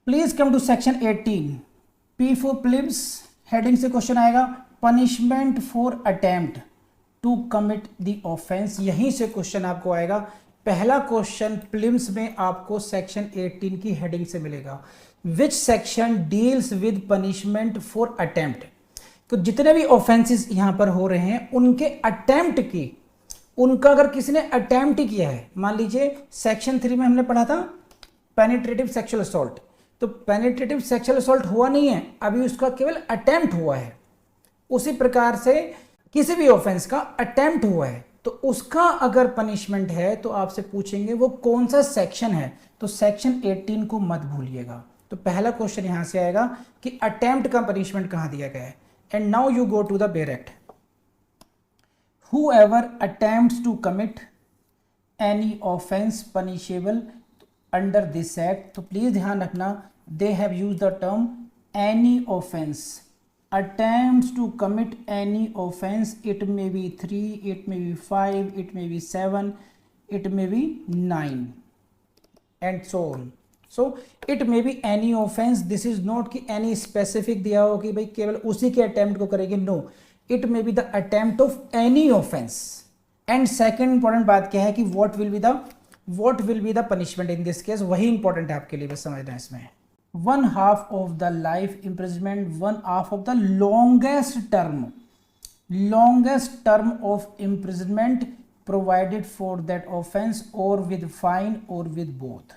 Please come to section 18। P for prelims heading से question आएगा। Punishment for attempt to commit the offence, यहीं से question आपको आएगा। पहला क्वेश्चन प्लिम्स में आपको सेक्शन 18 की हेडिंग से मिलेगा। Which section deals with punishment for attempt. तो जितने भी ऑफेंसेस यहां पर हो रहे हैं उनके अटेम्प्ट की, उनका अगर किसी ने अटेम्प्ट ही किया है, मान लीजिए सेक्शन 3 में हमने पढ़ा था पेनिट्रेटिव सेक्सुअल असॉल्ट, तो पेनिट्रेटिव सेक्सुअल असॉल्ट हुआ नहीं है, अभी उसका केवल अटेम्प्ट हुआ है। उसी प्रकार से किसी भी ऑफेंस का अटेम्प्ट हुआ है तो उसका अगर पनिशमेंट है तो आपसे पूछेंगे वो कौन सा सेक्शन है, तो सेक्शन 18 को मत भूलिएगा। तो पहला क्वेश्चन यहां से आएगा कि अटेम्प्ट का पनिशमेंट कहां दिया गया है। And now you go to the bare act. Whoever attempts to commit any offense punishable under this act, तो प्लीज ध्यान रखना, they have used the term any offense. Attempts to commit any offense, it may be 3, it may be 5, it may be 7, it may be 9 and so on. So it may be any offense. This is not कि any specific दिया हो कि भाई केवल उसी के attempt को करेंगे, no, it may be the attempt of any offense. And second important बात क्या है कि what will be the punishment in this case, वही important है आपके लिए, बस समझना है इसमें। 1/2 of the life imprisonment, 1/2 of the longest term of imprisonment provided for that offense or with fine or with both।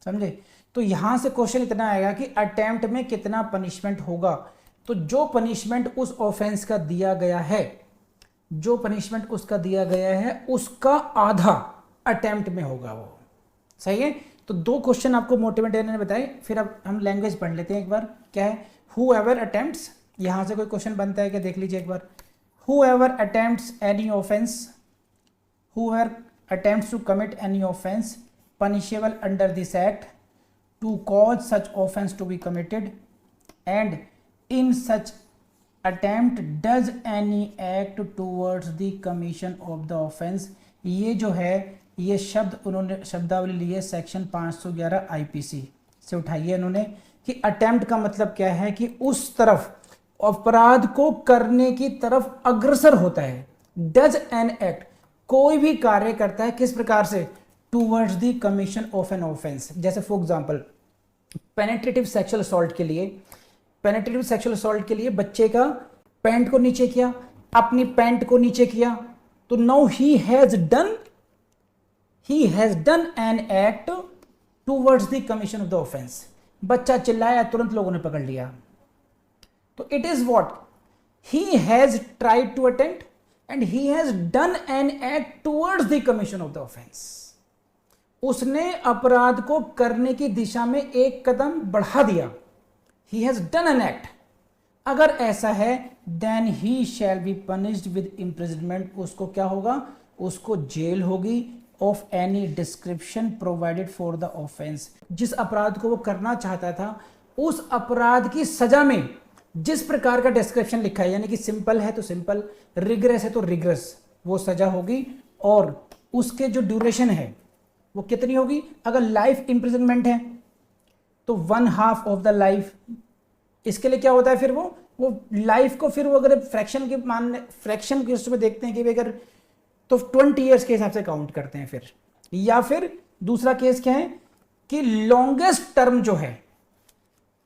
समझे? तो यहां से क्वेश्चन इतना आएगा कि अटेम्प्ट में कितना पनिशमेंट होगा। तो जो पनिशमेंट उस ऑफेंस का दिया गया है, जो पनिशमेंट उसका दिया गया है उसका आधा अटेम्प्ट में होगा वो। सही है? तो दो क्वेश्चन आपको मोटिवेटर ने बताए। फिर अब हम लैंग्वेज पढ़ लेते हैं एक बार। क्या है? whoever attempts, यहां से कोई क्वेश्चन बनता है क्या, देख लीजिए एक बार। whoever attempts any offense, whoever attempts to commit any offense punishable under this act to cause such offense to be committed and in such attempt does any act towards the commission of the offense। ये जो है ये शब्द उन्होंने शब्दावली ली है section 511 IPC से उठाई है इन्होंने, कि अटेम्प्ट का मतलब क्या है कि उस तरफ अपराध को करने की तरफ अग्रसर होता है। डज एन एक्ट, कोई भी कार्य करता है किस प्रकार से, towards the commission of an offence. जैसे for example penetrative sexual assault के लिए, पेनिट्रेटिव सेक्सुअल असॉल्ट के लिए बच्चे का पैंट को नीचे किया, अपनी पैंट को नीचे किया, तो now he has done an act towards the commission of the offence. बच्चा चिल्लाया, तुरंत लोगों ने पकड़ लिया, तो it is what, he has tried to attempt and he has done an act towards the commission of the offence. उसने अपराध को करने की दिशा में एक कदम बढ़ा दिया। He has done an act। अगर ऐसा है then he shall be punished with imprisonment। उसको क्या होगा, उसको जेल होगी of any description provided for the offense। जिस अपराध को वो करना चाहता था उस अपराध की सजा में जिस प्रकार का डिस्क्रिप्शन लिखा है, यानी कि सिंपल है तो सिंपल, रिग्रेस है तो रिग्रेस, वो सजा होगी। और उसके जो ड्यूरेशन है वो कितनी होगी। अगर लाइफ इंप्रिजनमेंट है तो 1/2 ऑफ द लाइफ। इसके लिए क्या होता है फिर वो लाइफ को फिर वो अगर फ्रैक्शन के फ्रैक्शन के उसमें देखते हैं कि अगर तो 20 ईयर्स के हिसाब से काउंट करते हैं फिर। या फिर दूसरा केस क्या है कि लॉन्गेस्ट टर्म जो है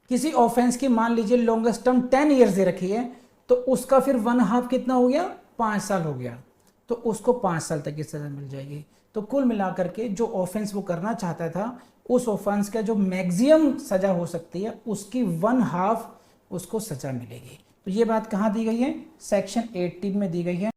किसी ऑफेंस की, मान लीजिए लॉन्गेस्ट टर्म 10 ईयर्स दे रखी है, तो उसका फिर 1/2 कितना हो गया, 5 साल हो गया, तो उसको 5 साल तक की सजा मिल जाएगी। तो कुल मिलाकर के जो ऑफेंस वो करना चाहता था उस ऑफेंस का जो मैक्सिमम सजा हो सकती है उसकी 1/2 उसको सजा मिलेगी। तो ये बात कहाँ दी गई है, सेक्शन 18 में दी गई है।